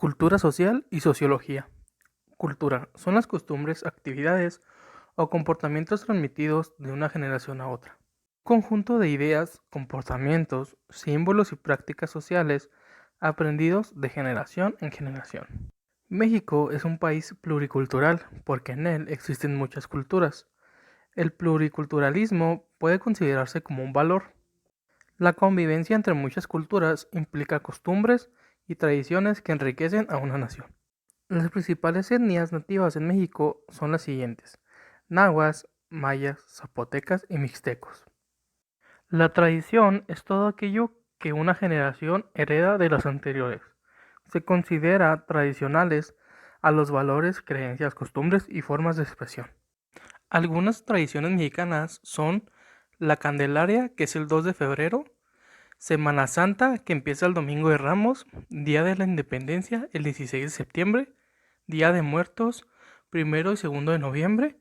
Cultura social y sociología. Cultura son las costumbres, actividades o comportamientos transmitidos de una generación a otra. Conjunto de ideas, comportamientos, símbolos y prácticas sociales aprendidos de generación en generación. México es un país pluricultural porque en él existen muchas culturas. El pluriculturalismo puede considerarse como un valor. La convivencia entre muchas culturas implica costumbres y tradiciones que enriquecen a una nación. Las principales etnias nativas en México son las siguientes: nahuas, mayas, zapotecas y mixtecos. La tradición es todo aquello que una generación hereda de las anteriores. Se considera tradicionales a los valores, creencias, costumbres y formas de expresión. Algunas tradiciones mexicanas son la Candelaria, que es el 2 de febrero, Semana Santa, que empieza el Domingo de Ramos, Día de la Independencia, el 16 de septiembre, Día de Muertos, 1 y 2 de noviembre,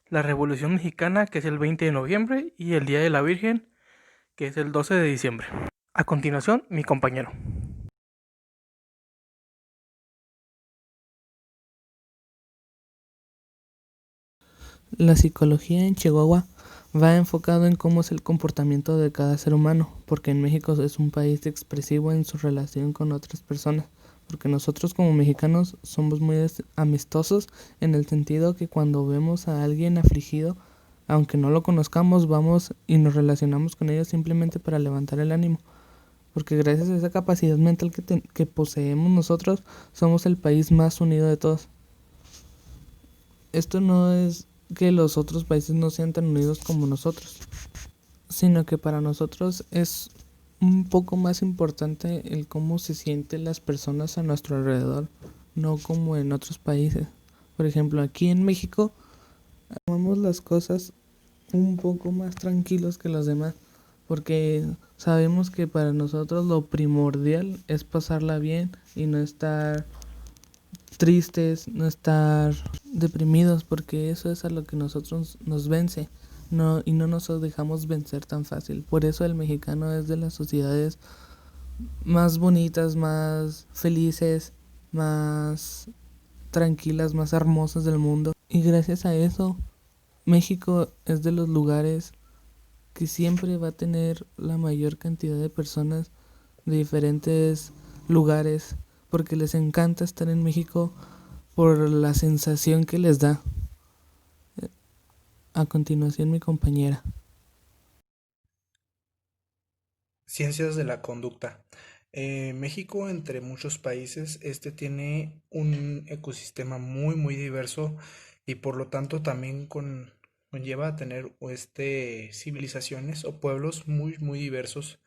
la Revolución Mexicana, que es el 20 de noviembre, y el Día de la Virgen, que es el 12 de diciembre. A continuación, mi compañero. La psicología en Chihuahua va enfocado en cómo es el comportamiento de cada ser humano, porque en México es un país expresivo en su relación con otras personas, porque nosotros como mexicanos somos muy amistosos en el sentido que cuando vemos a alguien afligido, aunque no lo conozcamos, vamos y nos relacionamos con ellos simplemente para levantar el ánimo, porque gracias a esa capacidad mental que poseemos nosotros, somos el país más unido de todos. Esto no es que los otros países no sean tan unidos como nosotros, sino que para nosotros es un poco más importante el cómo se sienten las personas a nuestro alrededor, no como en otros países. Por ejemplo, aquí en México tomamos las cosas un poco más tranquilos que los demás, porque sabemos que para nosotros lo primordial es pasarla bien y no estar tristes, no estar deprimidos, porque eso es a lo que nosotros nos vence. No, y no nos dejamos vencer tan fácil. Por eso el mexicano es de las sociedades más bonitas, más felices, más tranquilas, más hermosas del mundo. Y gracias a eso, México es de los lugares que siempre va a tener la mayor cantidad de personas de diferentes lugares, porque les encanta estar en México por la sensación que les da. A continuación, mi compañera. Ciencias de la conducta. México, entre muchos países, este tiene un ecosistema muy diverso y por lo tanto también conlleva a tener civilizaciones o pueblos muy diversos.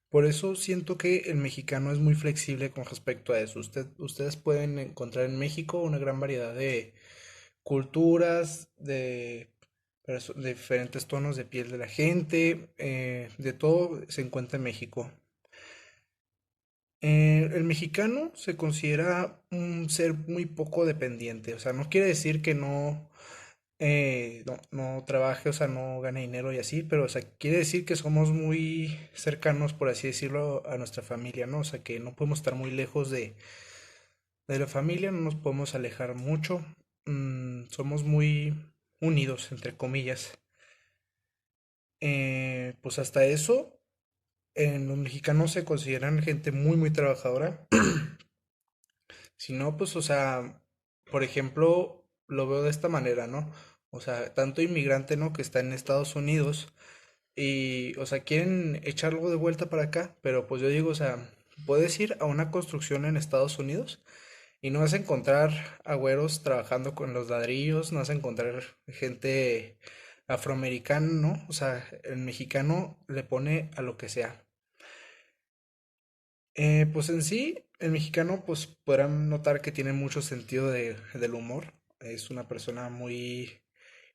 Por eso siento que el mexicano es muy flexible con respecto a eso. Ustedes pueden encontrar en México una gran variedad de culturas, de diferentes tonos de piel de la gente, de todo se encuentra en México. El mexicano se considera un ser muy poco dependiente, o sea, no quiere decir que no trabaje, o sea, no gane dinero y así, pero, o sea, quiere decir que somos muy cercanos, por así decirlo, a nuestra familia, ¿no? O sea, que no podemos estar muy lejos de la familia, no nos podemos alejar mucho, somos muy unidos, entre comillas. Pues hasta eso, los mexicanos se consideran gente muy trabajadora. Si no, pues, o sea, por ejemplo, lo veo de esta manera, ¿no? O sea, tanto inmigrante, ¿no? Que está en Estados Unidos y, o sea, quieren echarlo de vuelta para acá, pero pues yo digo, o sea, puedes ir a una construcción en Estados Unidos y no vas a encontrar agüeros trabajando con los ladrillos, no vas a encontrar gente afroamericana, ¿no? O sea, el mexicano le pone a lo que sea. Pues en sí, el mexicano, pues podrán notar que tiene mucho sentido del humor. Es una persona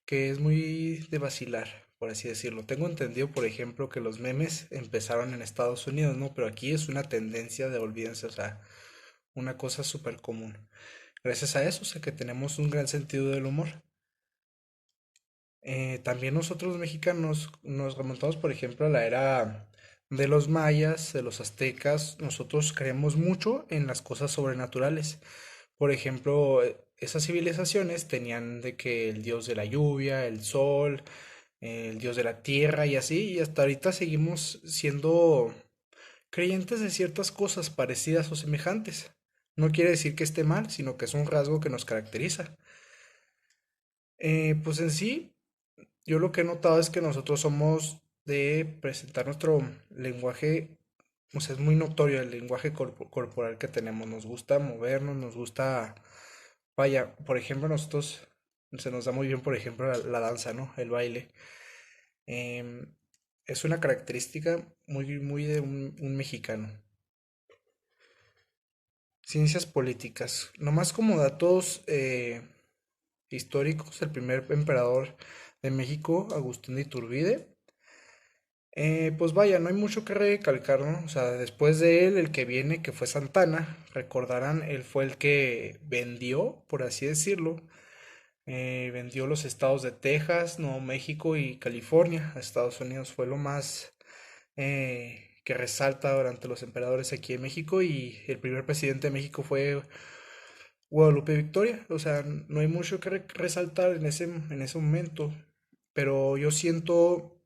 que es muy de vacilar, por así decirlo. Tengo entendido, por ejemplo, que los memes empezaron en Estados Unidos, ¿no? Pero aquí es una tendencia de olvídense, o sea, una cosa súper común. Gracias a eso, sé que tenemos un gran sentido del humor. También nosotros los mexicanos nos remontamos, por ejemplo, a la era de los mayas, de los aztecas, nosotros creemos mucho en las cosas sobrenaturales. Por ejemplo, esas civilizaciones tenían de que el dios de la lluvia, el sol, el dios de la tierra y así, y hasta ahorita seguimos siendo creyentes de ciertas cosas parecidas o semejantes. No quiere decir que esté mal, sino que es un rasgo que nos caracteriza. Pues en sí, yo lo que he notado es que nosotros somos de presentar nuestro lenguaje, o sea, es muy notorio el lenguaje corporal que tenemos. Nos gusta movernos, nos gusta, vaya, por ejemplo, nosotros se nos da muy bien, por ejemplo, la danza, ¿no? El baile. Em, es una característica muy de un mexicano. Ciencias políticas. Nomás como datos históricos, el primer emperador de México, Agustín de Iturbide. Pues vaya, no hay mucho que recalcar, ¿no? O sea, después de él, el que viene, que fue Santana, recordarán, él fue el que vendió, por así decirlo, vendió los estados de Texas, Nuevo México y California a Estados Unidos. Fue lo más que resalta durante los emperadores aquí en México y el primer presidente de México fue Guadalupe Victoria. O sea, no hay mucho que resaltar en ese momento, pero yo siento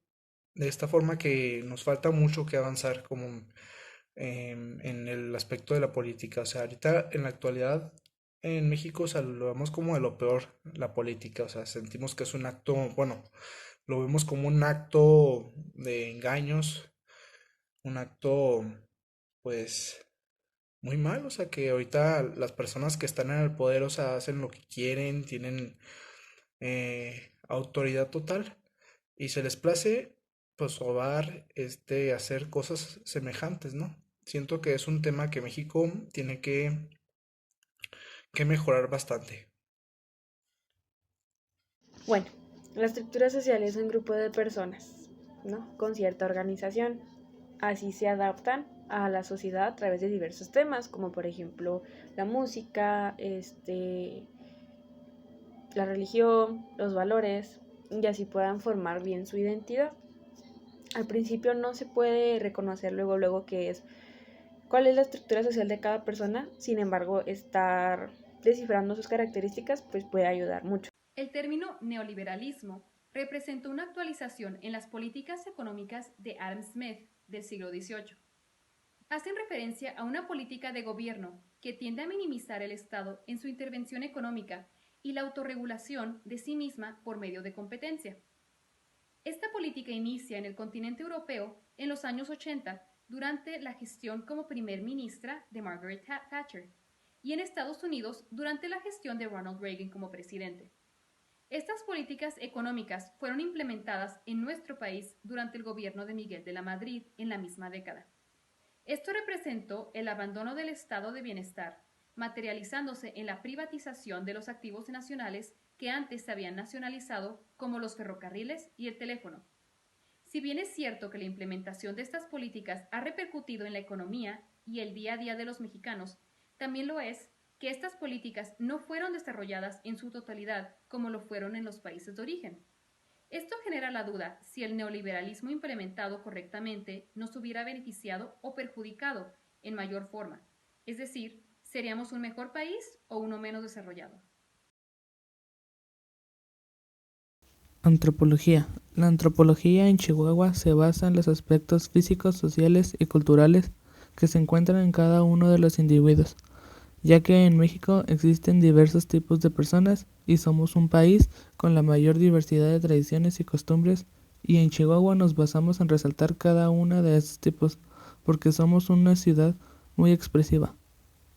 de esta forma que nos falta mucho que avanzar como en el aspecto de la política. O sea, ahorita en la actualidad en México, o sea, lo vemos como de lo peor la política. O sea, sentimos que es un acto, bueno, lo vemos como un acto de engaños, un acto, pues, muy mal. O sea, que ahorita las personas que están en el poder, o sea, hacen lo que quieren, tienen autoridad total y se les place pues robar, hacer cosas semejantes, ¿no? Siento que es un tema que México tiene que mejorar bastante. Bueno, la estructura social es un grupo de personas, ¿no? Con cierta organización. Así se adaptan a la sociedad a través de diversos temas, como por ejemplo la música, la religión, los valores, y así puedan formar bien su identidad. Al principio no se puede reconocer luego qué es, cuál es la estructura social de cada persona, sin embargo, estar descifrando sus características pues puede ayudar mucho. El término neoliberalismo representó una actualización en las políticas económicas de Adam Smith del siglo XVIII. Hacen referencia a una política de gobierno que tiende a minimizar el Estado en su intervención económica y la autorregulación de sí misma por medio de competencia. Esta política inicia en el continente europeo en los años 80 durante la gestión como primer ministra de Margaret Thatcher y en Estados Unidos durante la gestión de Ronald Reagan como presidente. Estas políticas económicas fueron implementadas en nuestro país durante el gobierno de Miguel de la Madrid en la misma década. Esto representó el abandono del estado de bienestar, materializándose en la privatización de los activos nacionales que antes se habían nacionalizado, como los ferrocarriles y el teléfono. Si bien es cierto que la implementación de estas políticas ha repercutido en la economía y el día a día de los mexicanos, también lo es que estas políticas no fueron desarrolladas en su totalidad como lo fueron en los países de origen. Esto genera la duda si el neoliberalismo implementado correctamente nos hubiera beneficiado o perjudicado en mayor forma, es decir, ¿seríamos un mejor país o uno menos desarrollado? Antropología. La antropología en Chihuahua se basa en los aspectos físicos, sociales y culturales que se encuentran en cada uno de los individuos, ya que en México existen diversos tipos de personas y somos un país con la mayor diversidad de tradiciones y costumbres, y en Chihuahua nos basamos en resaltar cada uno de estos tipos porque somos una ciudad muy expresiva.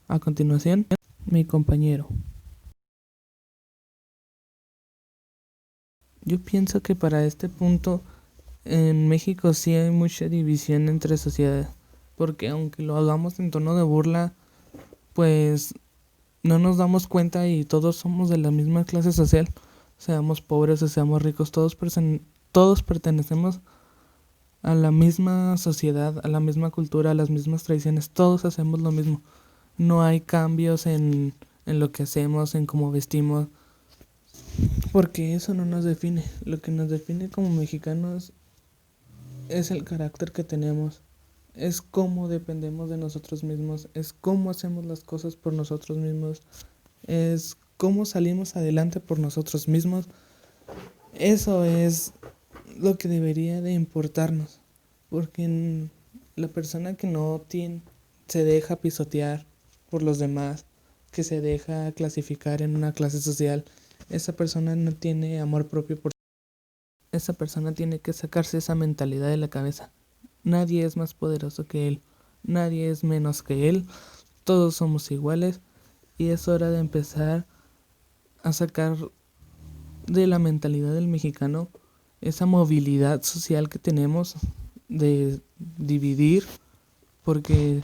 A continuación, mi compañero. Yo pienso que para este punto en México sí hay mucha división entre sociedades, porque aunque lo hagamos en tono de burla, pues no nos damos cuenta y todos somos de la misma clase social, seamos pobres o seamos ricos, todos pertenecemos a la misma sociedad, a la misma cultura, a las mismas tradiciones, todos hacemos lo mismo. No hay cambios en lo que hacemos, en cómo vestimos, porque eso no nos define. Lo que nos define como mexicanos es el carácter que tenemos es cómo dependemos de nosotros mismos, es cómo hacemos las cosas por nosotros mismos, es cómo salimos adelante por nosotros mismos. Eso es lo que debería de importarnos, porque la persona que no tiene, se deja pisotear por los demás, que se deja clasificar en una clase social, esa persona no tiene amor propio por esa persona tiene que sacarse esa mentalidad de la cabeza. Nadie es más poderoso que él, nadie es menos que él, todos somos iguales y es hora de empezar a sacar de la mentalidad del mexicano esa movilidad social que tenemos de dividir, porque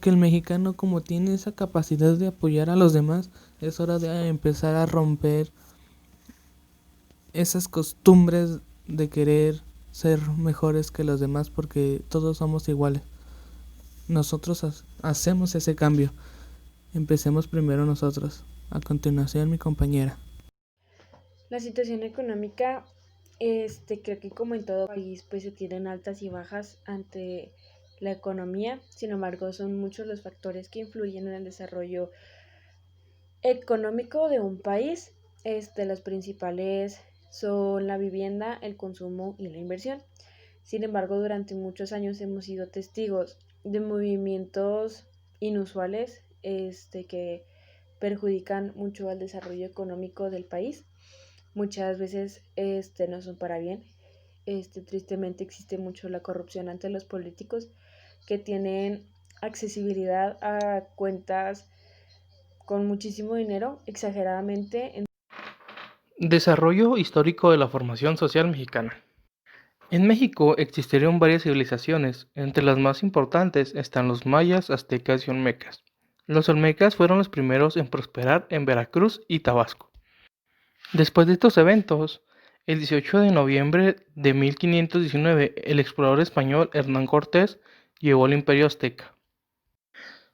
el mexicano como tiene esa capacidad de apoyar a los demás, es hora de empezar a romper esas costumbres de querer ser mejores que los demás porque todos somos iguales. Nosotros hacemos ese cambio. Empecemos primero nosotros. A continuación mi compañera. La situación económica, creo que como en todo país, pues se tienen altas y bajas ante la economía. Sin embargo, son muchos los factores que influyen en el desarrollo económico de un país. Los principales son la vivienda, el consumo y la inversión. Sin embargo, durante muchos años hemos sido testigos de movimientos inusuales, que perjudican mucho al desarrollo económico del país. Muchas veces no son para bien. Tristemente existe mucho la corrupción ante los políticos que tienen accesibilidad a cuentas con muchísimo dinero, exageradamente. Desarrollo histórico de la formación social mexicana. En México existieron varias civilizaciones, entre las más importantes están los mayas, aztecas y olmecas. Los olmecas fueron los primeros en prosperar en Veracruz y Tabasco. Después de estos eventos, el 18 de noviembre de 1519, el explorador español Hernán Cortés llegó al Imperio Azteca.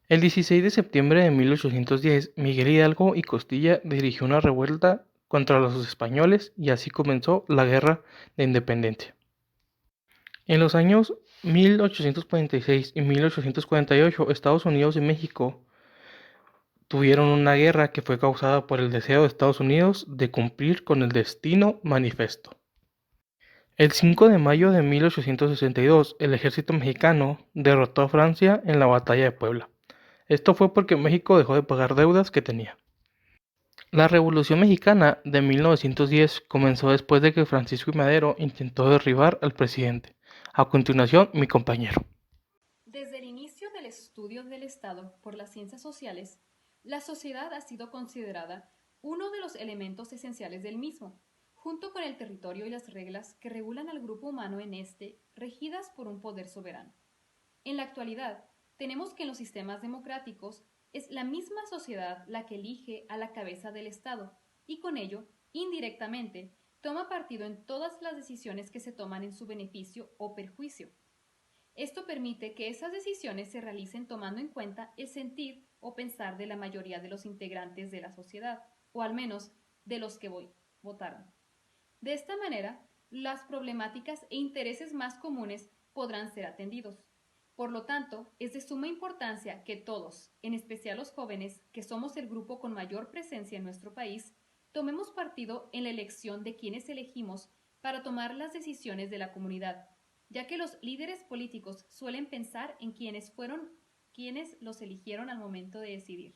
El 16 de septiembre de 1810, Miguel Hidalgo y Costilla dirigió una revuelta contra los españoles y así comenzó la Guerra de Independencia. En los años 1846 y 1848, Estados Unidos y México tuvieron una guerra que fue causada por el deseo de Estados Unidos de cumplir con el Destino Manifesto. El 5 de mayo de 1862, el ejército mexicano derrotó a Francia en la batalla de Puebla. Esto fue porque México dejó de pagar deudas que tenía. La Revolución Mexicana de 1910 comenzó después de que Francisco I. Madero intentó derribar al presidente. A continuación, mi compañero. Desde el inicio del estudio del Estado por las ciencias sociales, la sociedad ha sido considerada uno de los elementos esenciales del mismo, junto con el territorio y las reglas que regulan al grupo humano en este, regidas por un poder soberano. En la actualidad, tenemos que en los sistemas democráticos es la misma sociedad la que elige a la cabeza del Estado y con ello, indirectamente, toma partido en todas las decisiones que se toman en su beneficio o perjuicio. Esto permite que esas decisiones se realicen tomando en cuenta el sentir o pensar de la mayoría de los integrantes de la sociedad, o al menos de los que votaron. De esta manera, las problemáticas e intereses más comunes podrán ser atendidos. Por lo tanto, es de suma importancia que todos, en especial los jóvenes, que somos el grupo con mayor presencia en nuestro país, tomemos partido en la elección de quienes elegimos para tomar las decisiones de la comunidad, ya que los líderes políticos suelen pensar en quienes fueron quienes los eligieron al momento de decidir.